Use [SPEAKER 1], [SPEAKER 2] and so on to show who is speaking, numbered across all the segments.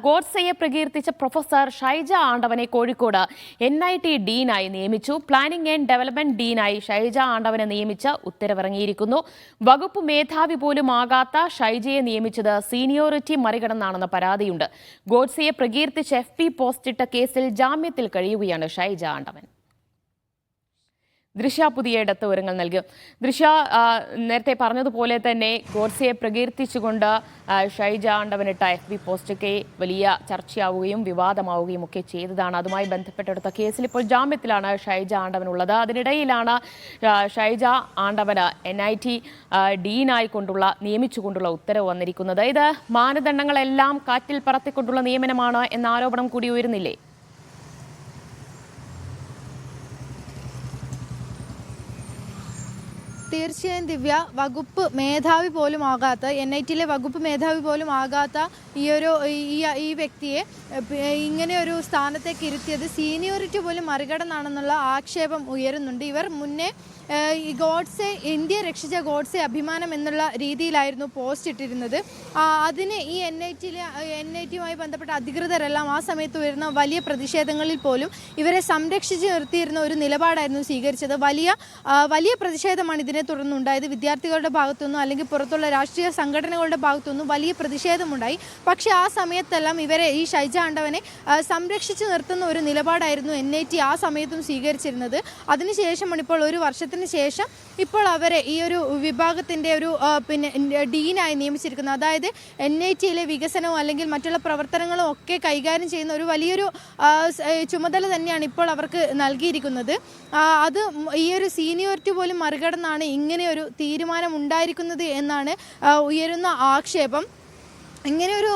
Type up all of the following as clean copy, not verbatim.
[SPEAKER 1] ഗോഡ്സെയെ പ്രകീർത്തിച്ച professor Shaija ആണ്ടവനെ Kozhikode NIT ഡീനായി നിയമിച്ചു. Planning and development ഡീനായി Shaija ആണ്ടവനെ നിയമിച്ച ഉത്തരവിറങ്ങിയിരിക്കുന്നു. വകുപ്പ് മേധാവി പോലും ആകാത്ത ഷൈജയെ നിയമിച്ചത് സീനിയോറിറ്റി മറികടന്നാണെന്ന പരാതിയുണ്ട്. ഗോഡ്സെയെ പ്രകീർത്തിച്ച് FP പോസ്റ്റിട്ട കേസിൽ ജാമ്യത്തിൽ കഴിയുകയാണ് ഷൈജ ആണ്ടവൻ. ദൃശ്യ പുതിയയിടത്ത് വിവരങ്ങൾ നൽകി. ദൃശ്യ, നേരത്തെ പറഞ്ഞതുപോലെ തന്നെ ഗോഡ്സെയെ പ്രകീർത്തിച്ചുകൊണ്ട് ഷൈജ ആണ്ടവനിട്ട FB പോസ്റ്റൊക്കെ വലിയ ചർച്ചയാവുകയും വിവാദമാവുകയും ഒക്കെ ചെയ്തതാണ്. അതുമായി ബന്ധപ്പെട്ടെടുത്ത കേസിൽ ഇപ്പോൾ ജാമ്യത്തിലാണ് ഷൈജ ആണ്ടവനുള്ളത്. അതിനിടയിലാണ് ഷൈജ ആണ്ടവന് NIT ഡീനായിക്കൊണ്ടുള്ള നിയമിച്ചുകൊണ്ടുള്ള ഉത്തരവ് വന്നിരിക്കുന്നത്. ഇത് മാനദണ്ഡങ്ങളെല്ലാം കാറ്റിൽ പറത്തിക്കൊണ്ടുള്ള നിയമനമാണ് എന്ന ആരോപണം കൂടി ഉയരുന്നില്ലേ?
[SPEAKER 2] തീർച്ചയായും ദിവ്യ, വകുപ്പ് മേധാവി പോലും ആകാത്ത NITയിലെ വകുപ്പ് മേധാവി പോലും ആകാത്ത ഈ വ്യക്തിയെ ഇങ്ങനെ ഒരു സ്ഥാനത്തേക്ക് ഇരുത്തിയത് സീനിയോറിറ്റി പോലും മറികടന്നാണെന്നുള്ള ആക്ഷേപം ഉയരുന്നുണ്ട്. ഇവർ മുന്നേ ഗോഡ്സെ, ഇന്ത്യ രക്ഷിച്ച ഗോഡ്സെ അഭിമാനം എന്നുള്ള രീതിയിലായിരുന്നു പോസ്റ്റ് ഇട്ടിരുന്നത്. അതിന് ഈ NITയുമായി ബന്ധപ്പെട്ട അധികൃതരെല്ലാം ആ സമയത്ത് ഉയർന്ന വലിയ പ്രതിഷേധങ്ങളിൽ പോലും ഇവരെ സംരക്ഷിച്ച് നിർത്തിയിരുന്ന ഒരു നിലപാടായിരുന്നു സ്വീകരിച്ചത്. വലിയ പ്രതിഷേധമാണ് ഇതിനെ തുടർന്നുണ്ടായത്. വിദ്യാർത്ഥികളുടെ ഭാഗത്തുനിന്നും അല്ലെങ്കിൽ പുറത്തുള്ള രാഷ്ട്രീയ സംഘടനകളുടെ ഭാഗത്തുനിന്നും വലിയ പ്രതിഷേധമുണ്ടായി. പക്ഷേ ആ സമയത്തെല്ലാം ഇവരെ, ഈ ഷൈജ ആണ്ടവനെ സംരക്ഷിച്ച് നിർത്തുന്ന ഒരു നിലപാടായിരുന്നു NIT ആ സമയത്തും സ്വീകരിച്ചിരുന്നത്. അതിനുശേഷമാണ് ഇപ്പോൾ ഒരു വർഷത്തിന് ശേഷം ഇപ്പോൾ അവരെ ഈ ഒരു വിഭാഗത്തിൻ്റെ ഒരു ഡീനായി നിയമിച്ചിരിക്കുന്നത്. അതായത് NITയിലെ വികസനവും അല്ലെങ്കിൽ മറ്റുള്ള പ്രവർത്തനങ്ങളും ഒക്കെ കൈകാര്യം ചെയ്യുന്ന ഒരു വലിയൊരു ചുമതല തന്നെയാണ് ഇപ്പോൾ അവർക്ക് നൽകിയിരിക്കുന്നത്. അത് ഈ ഒരു സീനിയോറിറ്റി പോലും മറികടന്നാണ് ഇങ്ങനെ ഒരു തീരുമാനം ഉണ്ടായിരിക്കുന്നത് എന്നാണ് ഉയരുന്ന ആക്ഷേപം. ഇങ്ങനെയൊരു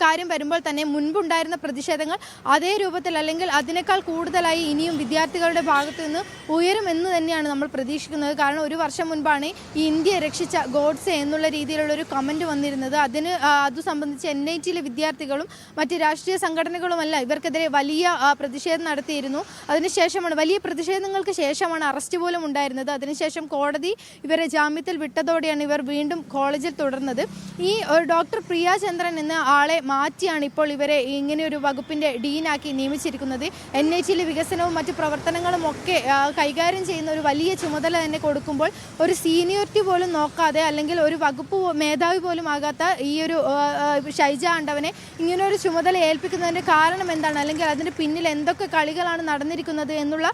[SPEAKER 2] കാര്യം വരുമ്പോൾ തന്നെ മുൻപുണ്ടായിരുന്ന പ്രതിഷേധങ്ങൾ അതേ രൂപത്തിൽ അല്ലെങ്കിൽ അതിനേക്കാൾ കൂടുതലായി ഇനിയും വിദ്യാർത്ഥികളുടെ ഭാഗത്തു നിന്ന് ഉയരുമെന്ന് തന്നെയാണ് നമ്മൾ പ്രതീക്ഷിക്കുന്നത്. കാരണം ഒരു വർഷം മുൻപാണ് ഈ ഇന്ത്യ രക്ഷിച്ച ഗോഡ്സെ എന്നുള്ള രീതിയിലുള്ളൊരു കമൻറ്റ് വന്നിരുന്നത്. അത് സംബന്ധിച്ച് NITയിലെ വിദ്യാർത്ഥികളും മറ്റ് രാഷ്ട്രീയ സംഘടനകളുമല്ല ഇവർക്കെതിരെ വലിയ പ്രതിഷേധം നടത്തിയിരുന്നു. അതിനുശേഷമാണ്, വലിയ പ്രതിഷേധങ്ങൾക്ക് ശേഷമാണ് അറസ്റ്റ് പോലും ഉണ്ടായിരുന്നത്. അതിനുശേഷം കോടതി ഇവരെ ജാമ്യത്തിൽ വിട്ടതോടെയാണ് ഇവർ വീണ്ടും കോളേജിൽ തുടർന്നത്. ഈ ഡോക്ടർ പ്രിയ ചന്ദ്രൻ എന്ന ആളെ മാറ്റിയാണ് ഇപ്പോൾ ഇവരെ ഇങ്ങനെയൊരു വകുപ്പിൻ്റെ ഡീനാക്കി നിയമിച്ചിരിക്കുന്നത്. NITയിലെ വികസനവും മറ്റ് പ്രവർത്തനങ്ങളും ഒക്കെ കൈകാര്യം ചെയ്യുന്ന ഒരു വലിയ ചുമതല തന്നെ കൊടുക്കുമ്പോൾ ഒരു സീനിയോറിറ്റി പോലും നോക്കാതെ അല്ലെങ്കിൽ ഒരു വകുപ്പ് മേധാവി പോലും ആകാത്ത ഈ ഒരു ഷൈജ ആണ്ടവനെ ഇങ്ങനൊരു ചുമതല ഏൽപ്പിക്കുന്നതിൻ്റെ കാരണം എന്താണ്, അല്ലെങ്കിൽ അതിൻ്റെ പിന്നിൽ എന്തൊക്കെ കളികളാണ് നടന്നിരിക്കുന്നത് എന്നുള്ള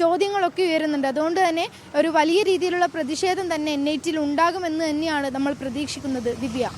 [SPEAKER 2] ചോദ്യങ്ങളൊക്കെ ഉയരുന്നുണ്ട്. അതുകൊണ്ട് തന്നെ ഒരു വലിയ രീതിയിലുള്ള പ്രതിഷേധം തന്നെ NITയിൽ ഉണ്ടാകുമെന്ന് തന്നെയാണ് നമ്മൾ പ്രതീക്ഷിക്കുന്നത്. ദിവ്യ.